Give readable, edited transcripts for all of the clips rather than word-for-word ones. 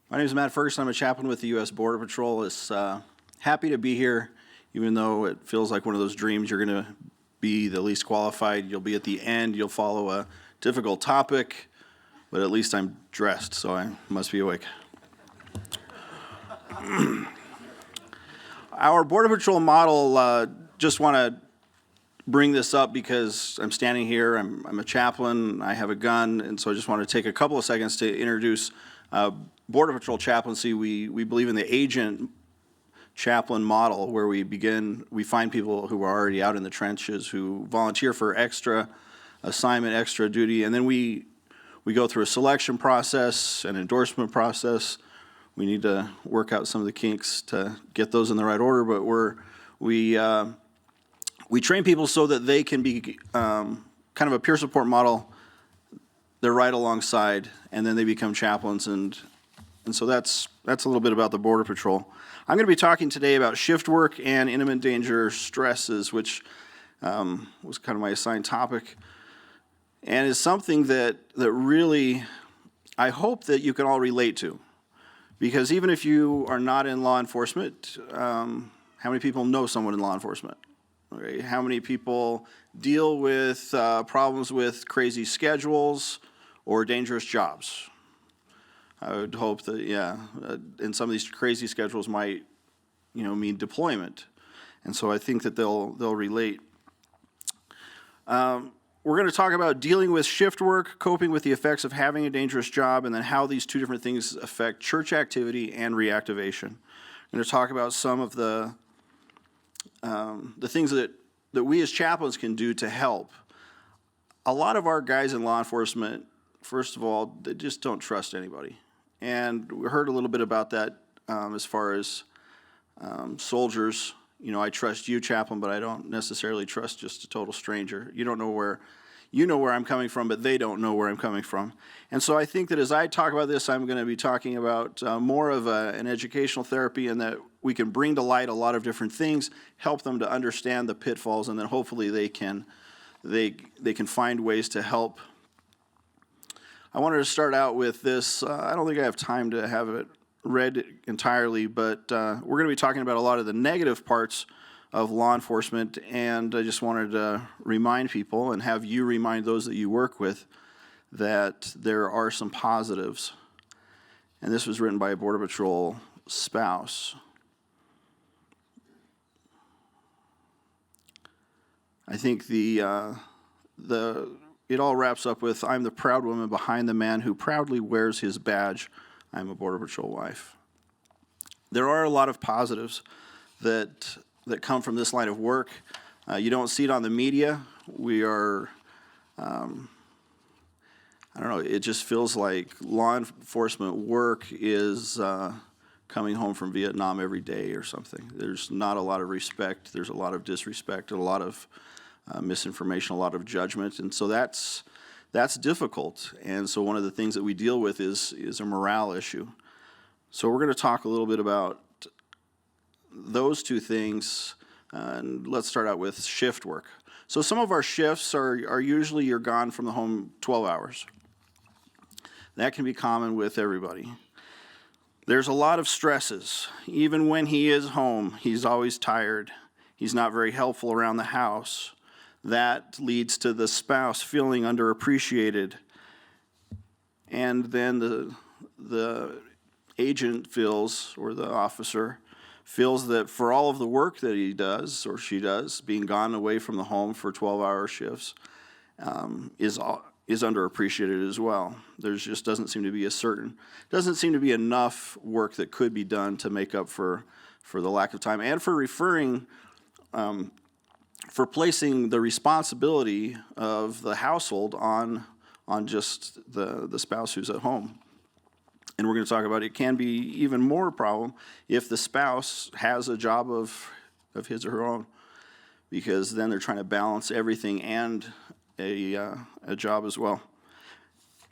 My name is Matt Ferguson. I'm a chaplain with the U.S. Border Patrol. It's happy to be here, even though it feels like one of those dreams. You're going to be the least qualified. You'll be at the end. You'll follow a difficult topic, but at least I'm dressed, so I must be awake. Our Border Patrol model, just want to bring this up because I'm standing here. I'm a chaplain. I have a gun, and so I just want to take a couple of seconds to introduce Border Patrol chaplaincy. We believe in the agent chaplain model, where we find people who are already out in the trenches who volunteer for extra assignment, extra duty, and then we go through a selection process, an endorsement process. We need to work out some of the kinks to get those in the right order, but we train people so that they can be kind of a peer support model. They're right alongside, and then they become chaplains, and so that's a little bit about the Border Patrol. I'm going to be talking today about shift work and imminent danger stresses, which was kind of my assigned topic, and is something that really I hope that you can all relate to, because even if you are not in law enforcement, how many people know someone in law enforcement? Okay. How many people deal with problems with crazy schedules or dangerous jobs? I would hope that, and some of these crazy schedules might, mean deployment. And so I think that they'll relate. We're going to talk about dealing with shift work, coping with the effects of having a dangerous job, and then how these two different things affect church activity and reactivation. I'm going to talk about some of the things that we as chaplains can do to help. A lot of our guys in law enforcement, first of all, they just don't trust anybody. And we heard a little bit about that as far as soldiers. I trust you, chaplain, but I don't necessarily trust just a total stranger. You know where I'm coming from, but they don't know where I'm coming from. And so I think that as I talk about this, I'm going to be talking about more of an educational therapy, and that we can bring to light a lot of different things, help them to understand the pitfalls, and then hopefully they can find ways to help. I wanted to start out with this. I don't think I have time to have it read entirely, but we're going to be talking about a lot of the negative parts of law enforcement, and I just wanted to remind people and have you remind those that you work with that there are some positives. And this was written by a Border Patrol spouse. I think it all wraps up with, "I'm the proud woman behind the man who proudly wears his badge. I'm a Border Patrol wife." There are a lot of positives that come from this line of work. You don't see it on the media. We are, I don't know, it just feels like law enforcement work is coming home from Vietnam every day or something. There's not a lot of respect. There's a lot of disrespect, a lot of misinformation, a lot of judgment, and so that's difficult. And so one of the things that we deal with is a morale issue. So we're going to talk a little bit about those two things, and let's start out with shift work. So some of our shifts are usually you're gone from the home 12 hours. That can be common with everybody. There's a lot of stresses. Even when he is home, he's always tired. He's not very helpful around the house. That leads to the spouse feeling underappreciated. And then the agent feels, or the officer, feels that for all of the work that he does or she does, being gone away from the home for 12-hour shifts is underappreciated as well. There just doesn't seem to be enough work that could be done to make up for the lack of time, and for placing the responsibility of the household on just the spouse who's at home. And we're going to talk about it can be even more a problem if the spouse has a job of his or her own, because then they're trying to balance everything and a job as well.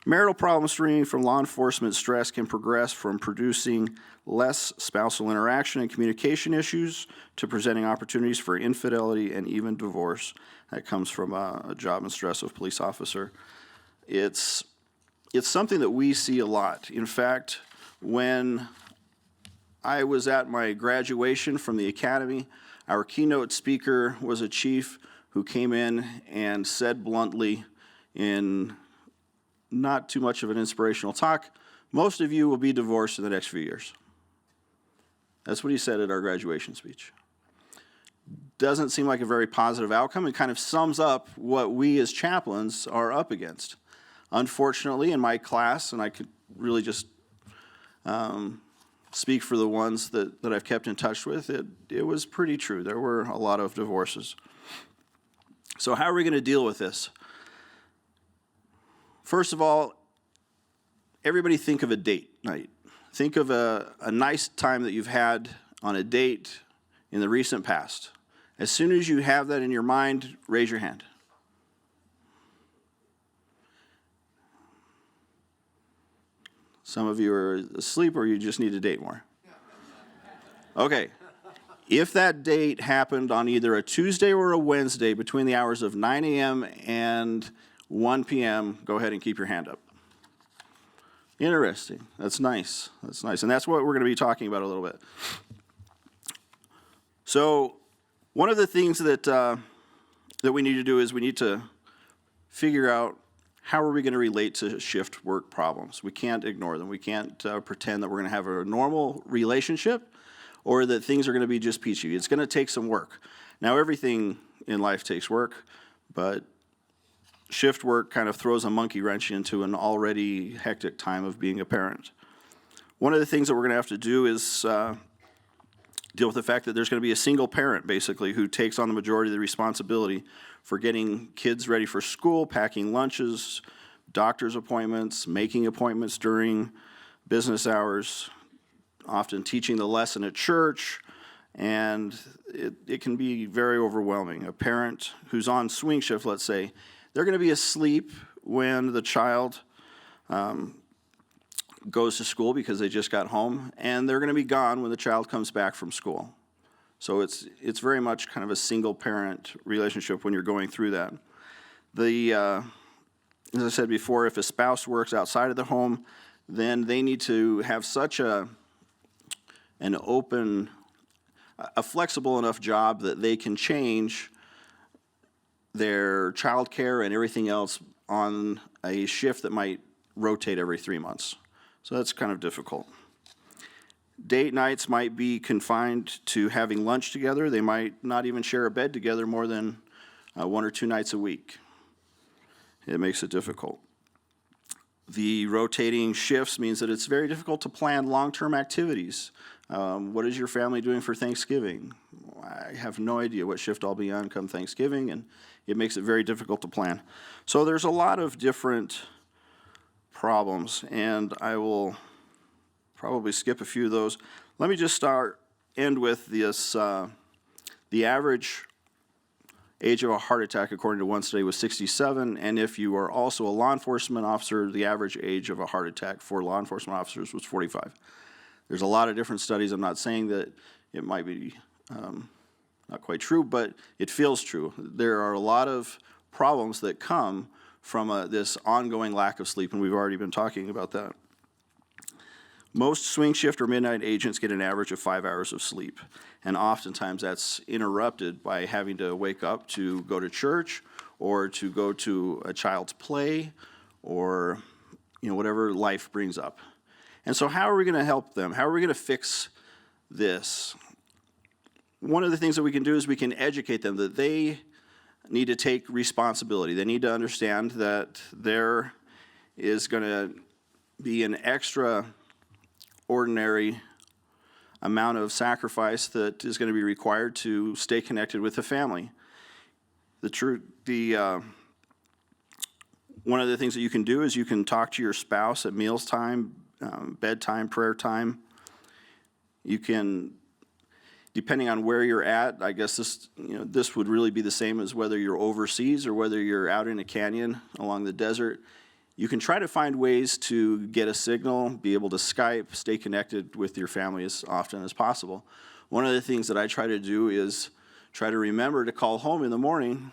Marital problems stemming from law enforcement stress can progress from producing less spousal interaction and communication issues to presenting opportunities for infidelity and even divorce. That comes from a job and stress of police officer. It's something that we see a lot. In fact, when I was at my graduation from the academy, our keynote speaker was a chief who came in and said bluntly, in not too much of an inspirational talk, most of you will be divorced in the next few years. That's what he said at our graduation speech. Doesn't seem like a very positive outcome. It kind of sums up what we as chaplains are up against. Unfortunately, in my class, and I could really just speak for the ones that I've kept in touch with, it was pretty true. There were a lot of divorces. So how are we going to deal with this? First of all, everybody think of a date night. Think of a nice time that you've had on a date in the recent past. As soon as you have that in your mind, raise your hand. Some of you are asleep or you just need to date more. Okay. If that date happened on either a Tuesday or a Wednesday between the hours of 9 a.m. and 1 p.m., go ahead and keep your hand up. Interesting. That's nice. That's nice. And that's what we're going to be talking about a little bit. So one of the things that we need to do is we need to figure out how are we going to relate to shift work problems. We can't ignore them. We can't pretend that we're going to have a normal relationship or that things are going to be just peachy. It's going to take some work. Now, everything in life takes work, but shift work kind of throws a monkey wrench into an already hectic time of being a parent. One of the things that we're going to have to do is deal with the fact that there's going to be a single parent, basically, who takes on the majority of the responsibility for getting kids ready for school, packing lunches, doctor's appointments, making appointments during business hours, often teaching the lesson at church, and it can be very overwhelming. A parent who's on swing shift, let's say, they're going to be asleep when the child goes to school because they just got home, and they're going to be gone when the child comes back from school. So it's very much kind of a single-parent relationship when you're going through that. As I said before, if a spouse works outside of the home, then they need to have such a flexible enough job that they can change their child care and everything else on a shift that might rotate every 3 months. So that's kind of difficult. Date nights might be confined to having lunch together. They might not even share a bed together more than 1 or 2 nights a week. It makes it difficult. The rotating shifts means that it's very difficult to plan long-term activities. What is your family doing for Thanksgiving? I have no idea what shift I'll be on come Thanksgiving, and it makes it very difficult to plan. So there's a lot of different problems, and I will probably skip a few of those. Let me just end with this. The average age of a heart attack, according to one study, was 67, and if you are also a law enforcement officer, the average age of a heart attack for law enforcement officers was 45. There's a lot of different studies. I'm not saying that it might be not quite true, but it feels true. There are a lot of problems that come from this ongoing lack of sleep, and we've already been talking about that. Most swing shift or midnight agents get an average of 5 hours of sleep, and oftentimes that's interrupted by having to wake up to go to church or to go to a child's play or whatever life brings up. And so how are we going to help them? How are we going to fix this? One of the things that we can do is we can educate them that they need to take responsibility. They need to understand that there is going to be an extraordinary amount of sacrifice that is going to be required to stay connected with the family. One of the things that you can do is you can talk to your spouse at meals time, bedtime, prayer time. You can, depending on where you're at, I guess this would really be the same as whether you're overseas or whether you're out in a canyon along the desert. You can try to find ways to get a signal, be able to Skype, stay connected with your family as often as possible. One of the things that I try to do is try to remember to call home in the morning.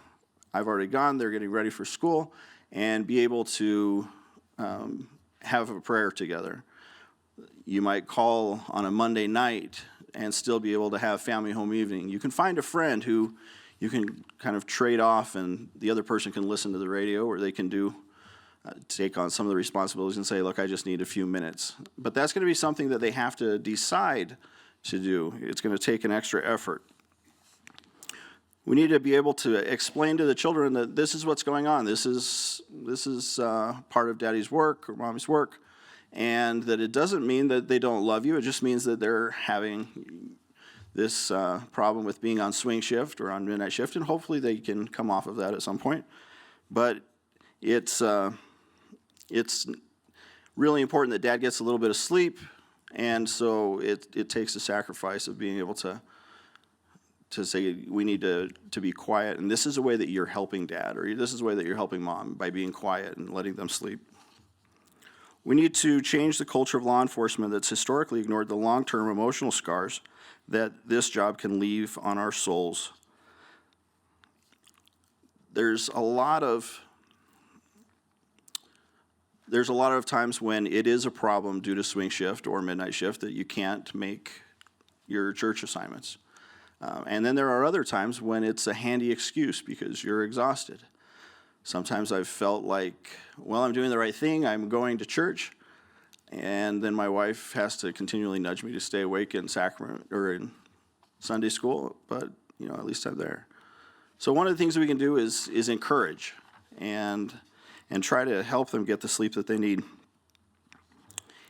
I've already gone, they're getting ready for school, and be able to have a prayer together. You might call on a Monday night and still be able to have family home evening. You can find a friend who you can kind of trade off, and the other person can listen to the radio, or they can take on some of the responsibilities and say, look, I just need a few minutes. But that's going to be something that they have to decide to do. It's going to take an extra effort. We need to be able to explain to the children that this is what's going on. This is part of daddy's work or mommy's work, and that it doesn't mean that they don't love you. It just means that they're having this problem with being on swing shift or on midnight shift, and hopefully they can come off of that at some point. But it's really important that dad gets a little bit of sleep, and so it takes the sacrifice of being able to say we need to be quiet, and this is a way that you're helping dad, or this is a way that you're helping mom, by being quiet and letting them sleep. We need to change the culture of law enforcement that's historically ignored the long-term emotional scars that this job can leave on our souls. There's a lot of times when it is a problem due to swing shift or midnight shift that you can't make your church assignments. And then there are other times when it's a handy excuse because you're exhausted. Sometimes I've felt like, well, I'm doing the right thing, I'm going to church, and then my wife has to continually nudge me to stay awake in sacrament or in Sunday school, but at least I'm there. So one of the things that we can do is encourage and try to help them get the sleep that they need.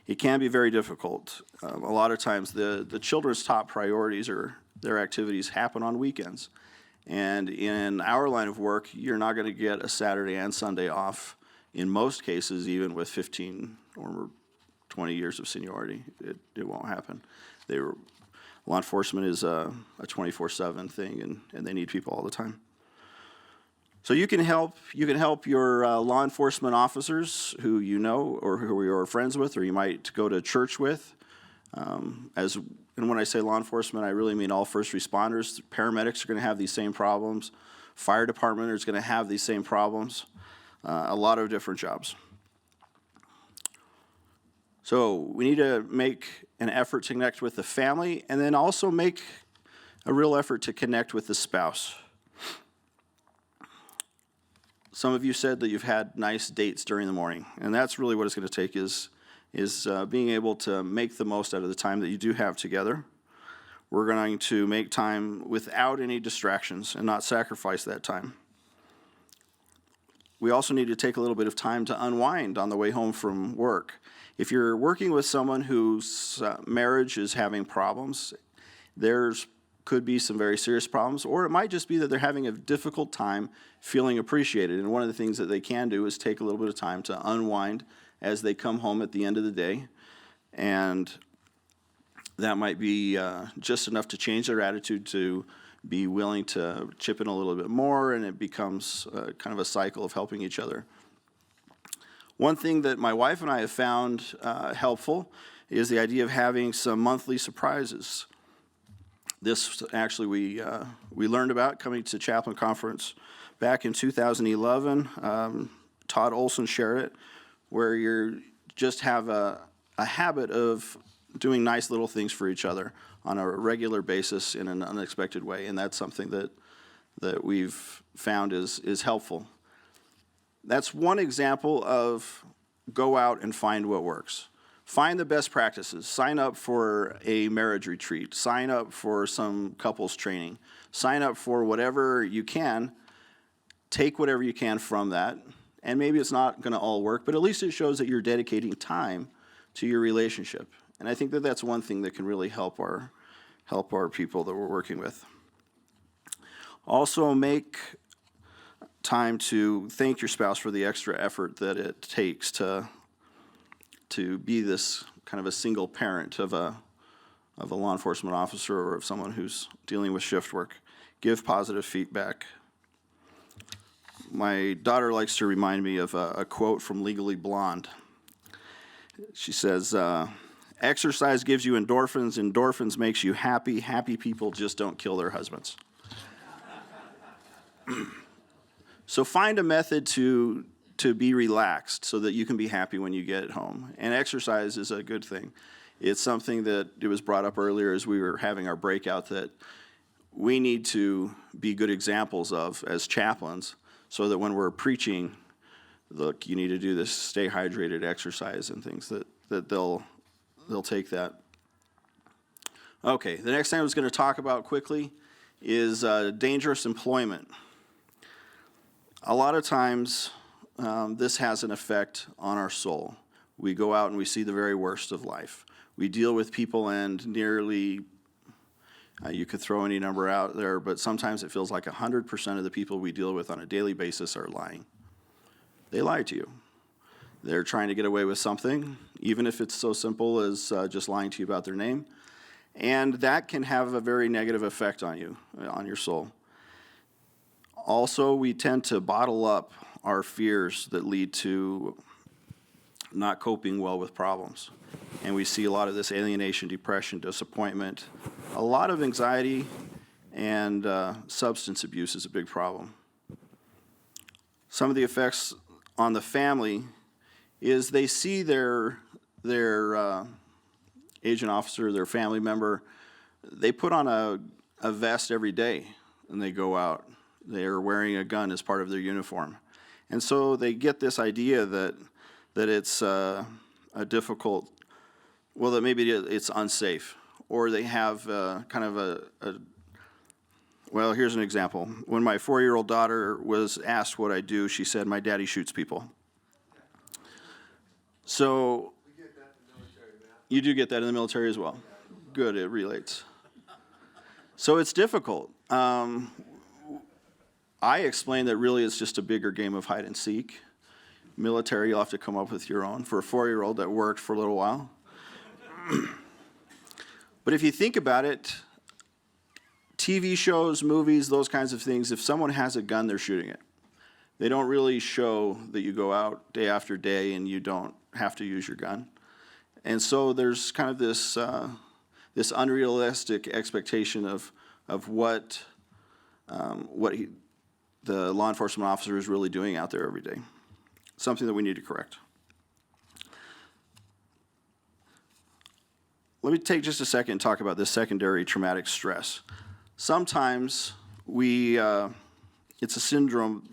It can be very difficult. A lot of times the children's top priorities or their activities happen on weekends. And in our line of work, you're not going to get a Saturday and Sunday off in most cases, even with 15 or 20 years of seniority. It won't happen. Law enforcement is a 24/7 thing, and they need people all the time. So you can help your law enforcement officers who you know or who you're friends with, or you might go to church with. And when I say law enforcement, I really mean all first responders. Paramedics are going to have these same problems. Fire department is going to have these same problems. A lot of different jobs. So we need to make an effort to connect with the family, and then also make a real effort to connect with the spouse. Some of you said that you've had nice dates during the morning, and that's really what it's going to take is being able to make the most out of the time that you do have together. We're going to make time without any distractions and not sacrifice that time. We also need to take a little bit of time to unwind on the way home from work. If you're working with someone whose marriage is having problems, there's could be some very serious problems, or it might just be that they're having a difficult time feeling appreciated. And one of the things that they can do is take a little bit of time to unwind as they come home at the end of the day. And that might be just enough to change their attitude to be willing to chip in a little bit more, and it becomes kind of a cycle of helping each other. One thing that my wife and I have found helpful is the idea of having some monthly surprises. This actually we learned about coming to Chaplain Conference back in 2011. Todd Olson shared it, where you just have a habit of doing nice little things for each other on a regular basis in an unexpected way, and that's something that we've found is helpful. That's one example of go out and find what works. Find the best practices. Sign up for a marriage retreat. Sign up for some couples training. Sign up for whatever you can. Take whatever you can from that. And maybe it's not going to all work, but at least it shows that you're dedicating time to your relationship. And I think that that's one thing that can really help our people that we're working with. Also, make time to thank your spouse for the extra effort that it takes to be this kind of a single parent of a law enforcement officer or of someone who's dealing with shift work. Give positive feedback. My daughter likes to remind me of a quote from Legally Blonde. She says, exercise gives you endorphins, endorphins makes you happy, happy people just don't kill their husbands. So find a method to be relaxed so that you can be happy when you get home. And exercise is a good thing. It's something that it was brought up earlier as we were having our breakout that we need to be good examples of as chaplains, so that when we're preaching, look, you need to do this, stay hydrated, exercise, and things, that they'll take that. Okay, the next thing I was going to talk about quickly is dangerous employment. A lot of times, this has an effect on our soul. We go out and we see the very worst of life. We deal with people, and nearly, you could throw any number out there, but sometimes it feels like 100% of the people we deal with on a daily basis are lying. They lie to you. They're trying to get away with something, even if it's so simple as just lying to you about their name. And that can have a very negative effect on you, on your soul. Also, we tend to bottle up our fears that lead to not coping well with problems. And we see a lot of this alienation, depression, disappointment. A lot of anxiety and substance abuse is a big problem. Some of the effects on the family is they see their agent officer, their family member, they put on a vest every day and they go out. They are wearing a gun as part of their uniform. And so they get this idea that it's a difficult, well, that maybe it's unsafe. Or they have kind of well, here's an example. When my 4-year-old daughter was asked what I do, she said, "My daddy shoots people." So, we get that in the military, Matt. You do get that in the military as well? Good, it relates. So it's difficult. I explain that really it's just a bigger game of hide and seek. Military, you'll have to come up with your own. For a 4-year-old, that worked for a little while. But if you think about it, TV shows, movies, those kinds of things, if someone has a gun, they're shooting it. They don't really show that you go out day after day and you don't have to use your gun. And so there's kind of this unrealistic expectation of what the law enforcement officer is really doing out there every day. Something that we need to correct. Let me take just a second and talk about this secondary traumatic stress. Sometimes it's a syndrome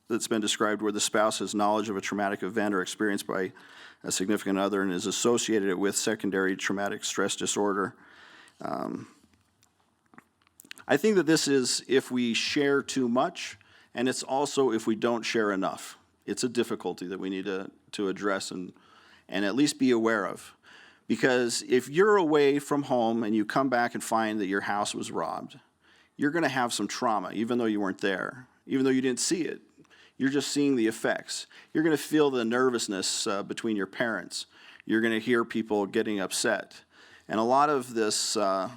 that's been described where the spouse has knowledge of a traumatic event or experience by a significant other and is associated with secondary traumatic stress disorder. I think that this is if we share too much, and it's also if we don't share enough. It's a difficulty that we need to address and at least be aware of. Because if you're away from home and you come back and find that your house was robbed, you're going to have some trauma, even though you weren't there, even though you didn't see it. You're just seeing the effects. You're going to feel the nervousness between your parents. You're going to hear people getting upset. And a lot of this, a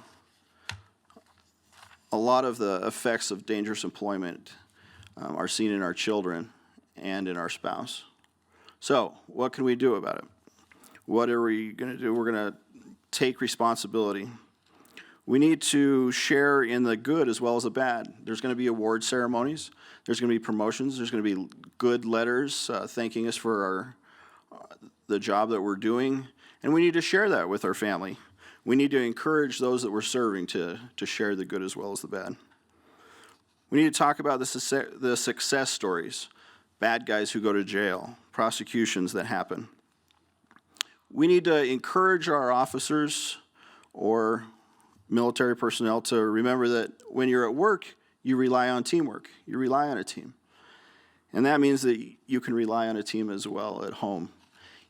lot of the effects of dangerous employment are seen in our children and in our spouse. So, what can we do about it? What are we going to do? We're going to take responsibility. We need to share in the good as well as the bad. There's going to be award ceremonies. There's going to be promotions. There's going to be good letters thanking us for the job that we're doing. And we need to share that with our family. We need to encourage those that we're serving to share the good as well as the bad. We need to talk about the success stories, bad guys who go to jail, prosecutions that happen. We need to encourage our officers or military personnel to remember that when you're at work, you rely on teamwork. You rely on a team. And that means that you can rely on a team as well at home.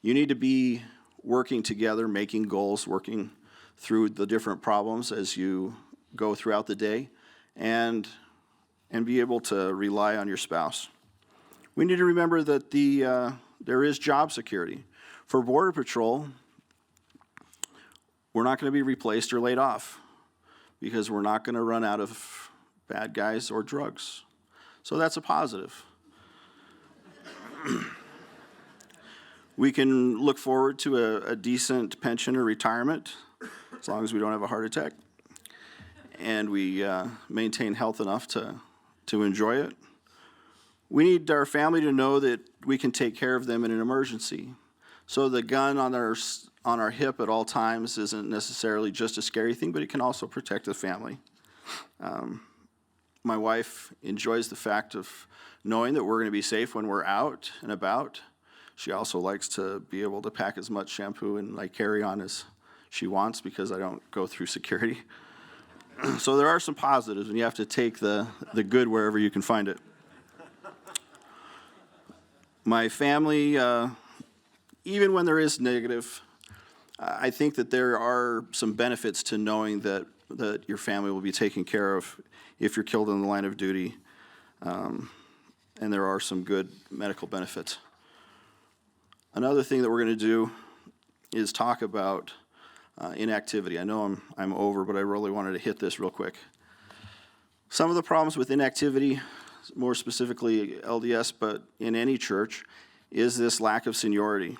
You need to be working together, making goals, working through the different problems as you go throughout the day, and be able to rely on your spouse. We need to remember that there is job security. For Border Patrol, we're not going to be replaced or laid off because we're not going to run out of bad guys or drugs. So that's a positive. We can look forward to a decent pension or retirement as long as we don't have a heart attack and we maintain health enough to enjoy it. We need our family to know that we can take care of them in an emergency. So the gun on our hip at all times isn't necessarily just a scary thing, but it can also protect the family. My wife enjoys the fact of knowing that we're going to be safe when we're out and about. She also likes to be able to pack as much shampoo and like carry-on as she wants because I don't go through security. So there are some positives, and you have to take the good wherever you can find it. My family, even when there is negative, I think that there are some benefits to knowing that your family will be taken care of if you're killed in the line of duty, and there are some good medical benefits. Another thing that we're going to do is talk about inactivity. I know I'm over, but I really wanted to hit this real quick. Some of the problems with inactivity, more specifically LDS, but in any church, is this lack of seniority.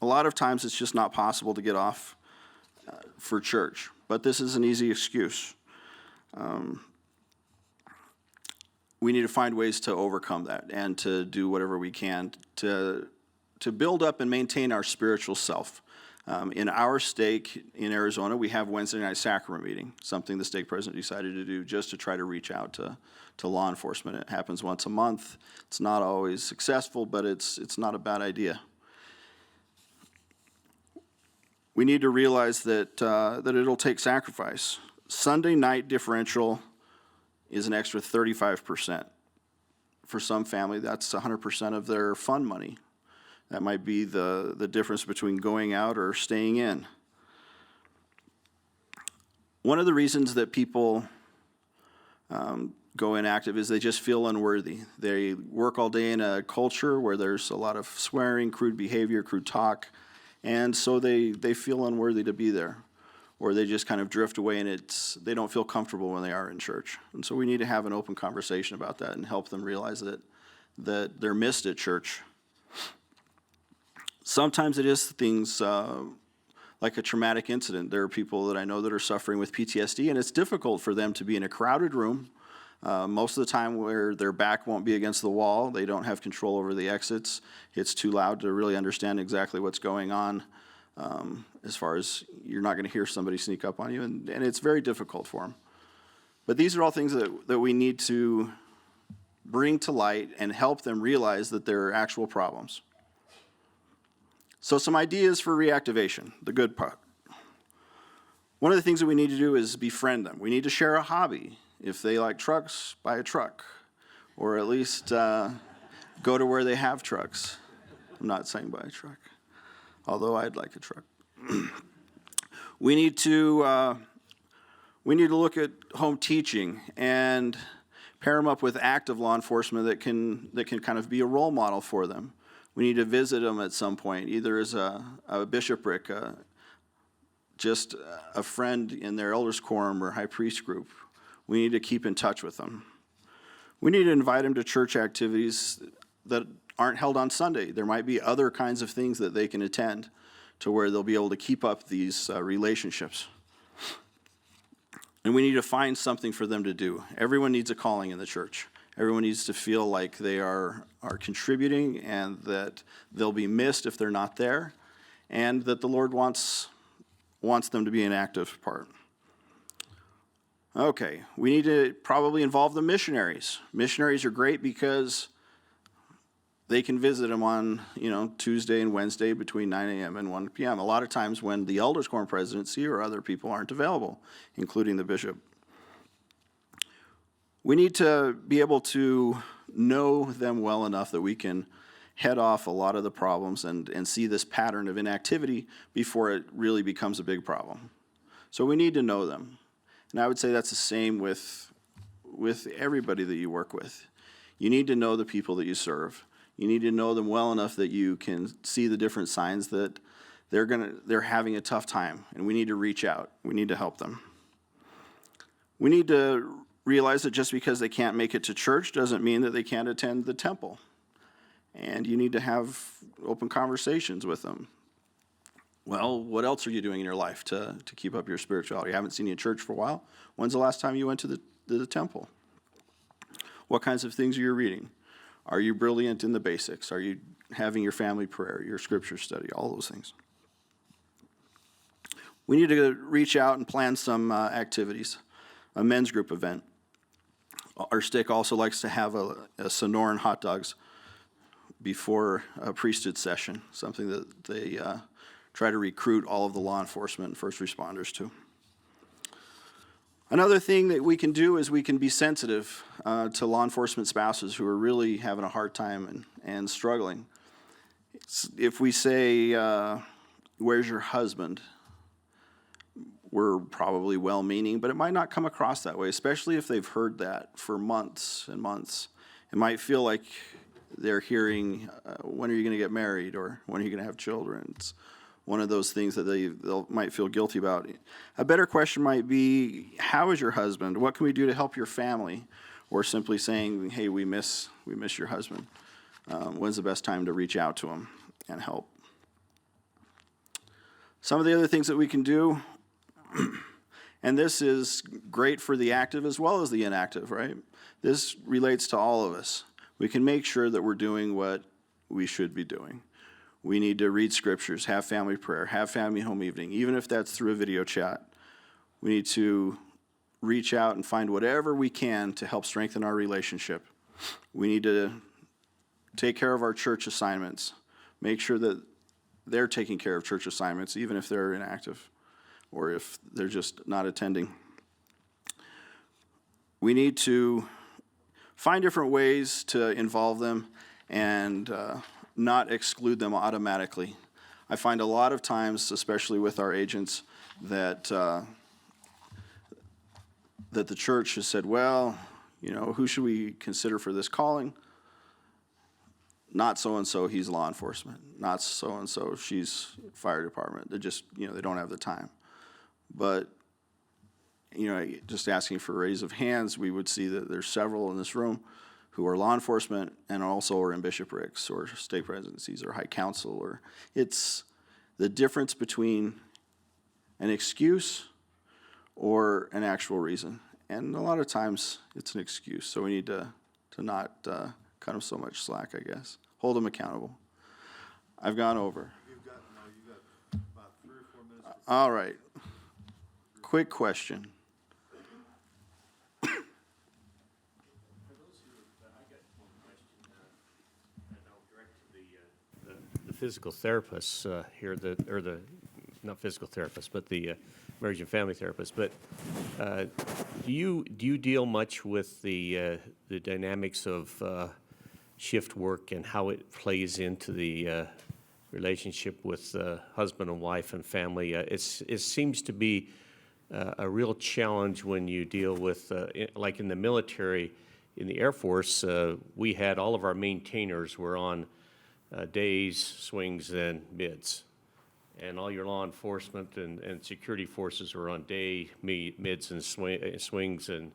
A lot of times it's just not possible to get off for church, but this is an easy excuse. We need to find ways to overcome that and to do whatever we can to build up and maintain our spiritual self. In our stake in Arizona, we have Wednesday night sacrament meeting, something the stake president decided to do just to try to reach out to law enforcement. It happens once a month. It's not always successful, but it's not a bad idea. We need to realize that it'll take sacrifice. Sunday night differential is an extra 35%. For some family, that's 100% of their fund money. That might be the difference between going out or staying in. One of the reasons that people go inactive is they just feel unworthy. They work all day in a culture where there's a lot of swearing, crude behavior, crude talk, and so they feel unworthy to be there. Or they just kind of drift away and they don't feel comfortable when they are in church. And so we need to have an open conversation about that and help them realize that they're missed at church. Sometimes it is things like a traumatic incident. There are people that I know that are suffering with PTSD, and it's difficult for them to be in a crowded room, most of the time where their back won't be against the wall. They don't have control over the exits. It's too loud to really understand exactly what's going on, as far as you're not going to hear somebody sneak up on you, and it's very difficult for them. But these are all things that we need to bring to light and help them realize that there are actual problems. So some ideas for reactivation, the good part. One of the things that we need to do is befriend them. We need to share a hobby. If they like trucks, buy a truck. Or at least go to where they have trucks. I'm not saying buy a truck, although I'd like a truck. We need to look at home teaching and pair them up with active law enforcement that can kind of be a role model for them. We need to visit them at some point, either as a bishopric, just a friend in their elders quorum or high priest group. We need to keep in touch with them. We need to invite them to church activities that aren't held on Sunday. There might be other kinds of things that they can attend to where they'll be able to keep up these relationships. And we need to find something for them to do. Everyone needs a calling in the church. Everyone needs to feel like they are contributing and that they'll be missed if they're not there, and that the Lord wants them to be an active part. Okay, we need to probably involve the missionaries. Missionaries are great because they can visit them on Tuesday and Wednesday between 9 a.m. and 1 p.m. A lot of times when the elders quorum presidency or other people aren't available, including the bishop. We need to be able to know them well enough that we can head off a lot of the problems and see this pattern of inactivity before it really becomes a big problem. So we need to know them. And I would say that's the same with everybody that you work with. You need to know the people that you serve. You need to know them well enough that you can see the different signs that they're having a tough time, and we need to reach out. We need to help them. We need to realize that just because they can't make it to church doesn't mean that they can't attend the temple. And you need to have open conversations with them. Well, what else are you doing in your life to keep up your spirituality? I haven't seen you in church for a while. When's the last time you went to the temple? What kinds of things are you reading? Are you brilliant in the basics? Are you having your family prayer, your scripture study, all those things. We need to reach out and plan some activities, a men's group event. Our stick also likes to have a Sonoran hot dogs before a priesthood session, something that they try to recruit all of the law enforcement and first responders to. Another thing that we can do is we can be sensitive to law enforcement spouses who are really having a hard time and struggling. If we say, where's your husband? We're probably well-meaning, but it might not come across that way, especially if they've heard that for months and months. It might feel like they're hearing, when are you going to get married, or when are you going to have children? It's one of those things that they might feel guilty about. A better question might be, how is your husband? What can we do to help your family? Or simply saying, hey, we miss your husband. When's the best time to reach out to him and help? Some of the other things that we can do, and this is great for the active as well as the inactive, right? This relates to all of us. We can make sure that we're doing what we should be doing. We need to read scriptures, have family prayer, have family home evening, even if that's through a video chat. We need to reach out and find whatever we can to help strengthen our relationship. We need to take care of our church assignments, make sure that they're taking care of church assignments, even if they're inactive or if they're just not attending. We need to find different ways to involve them and not exclude them automatically. I find a lot of times, especially with our agents, that that the church has said, well, who should we consider for this calling? Not so-and-so, he's law enforcement. Not so-and-so, she's fire department. They're just, they don't have the time. But, just asking for a raise of hands, we would see that there's several in this room who are law enforcement and also are in bishoprics or state presidencies or high council. Or it's the difference between an excuse or an actual reason. And a lot of times it's an excuse, so we need to not cut them so much slack, I guess. Hold them accountable. I've gone over. You've got about 3 or 4 minutes. All right. Quick question. For those who, I got one question, and I'll direct to the physical therapists here, not physical therapists, but the marriage and family therapists. But do you deal much with the dynamics of shift work and how it plays into the relationship with husband and wife and family? It seems to be a real challenge when you deal with, like in the military, in the Air Force, we had all of our maintainers were on days, swings, and mids. And all your law enforcement and security forces were on day, mids, and swings, and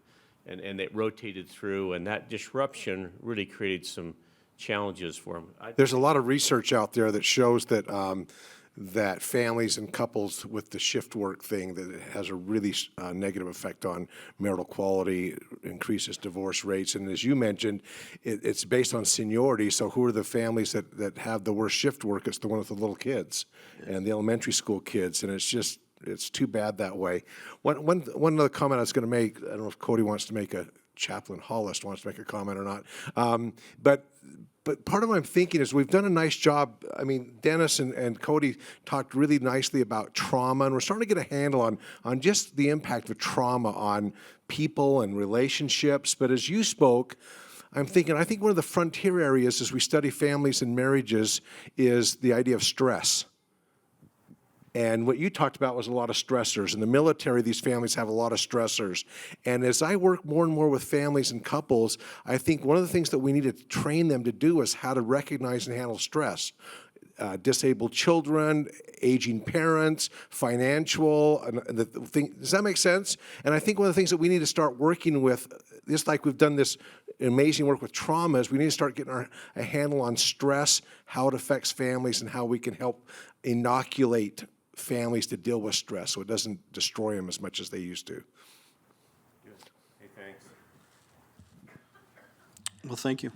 it rotated through, and that disruption really created some challenges for them. There's a lot of research out there that shows that that families and couples with the shift work thing, that it has a really negative effect on marital quality, increases divorce rates. And as you mentioned, it's based on seniority. So who are the families that have the worst shift work? It's the one with the little kids and the elementary school kids. And it's too bad that way. One other comment I was going to make, I don't know if Cody wants to make Chaplain Hollis wants to make a comment or not. But part of what I'm thinking is we've done a nice job. I mean, Dennis and Cody talked really nicely about trauma, and we're starting to get a handle on just the impact of trauma on people and relationships. But as you spoke, I think one of the frontier areas as we study families and marriages is the idea of stress. And what you talked about was a lot of stressors. In the military, these families have a lot of stressors. And as I work more and more with families and couples, I think one of the ththings that we need to train them to do is how to recognize and handle stress. Disabled children, aging parents, financial, does that make sense? And I think one of the things that we need to start working with, just like we've done this amazing work with trauma, is we need to start getting a handle on stress, how it affects families, and how we can help inoculate families to deal with stress so it doesn't destroy them as much as they used to. Good. Hey, thanks. Well, thank you.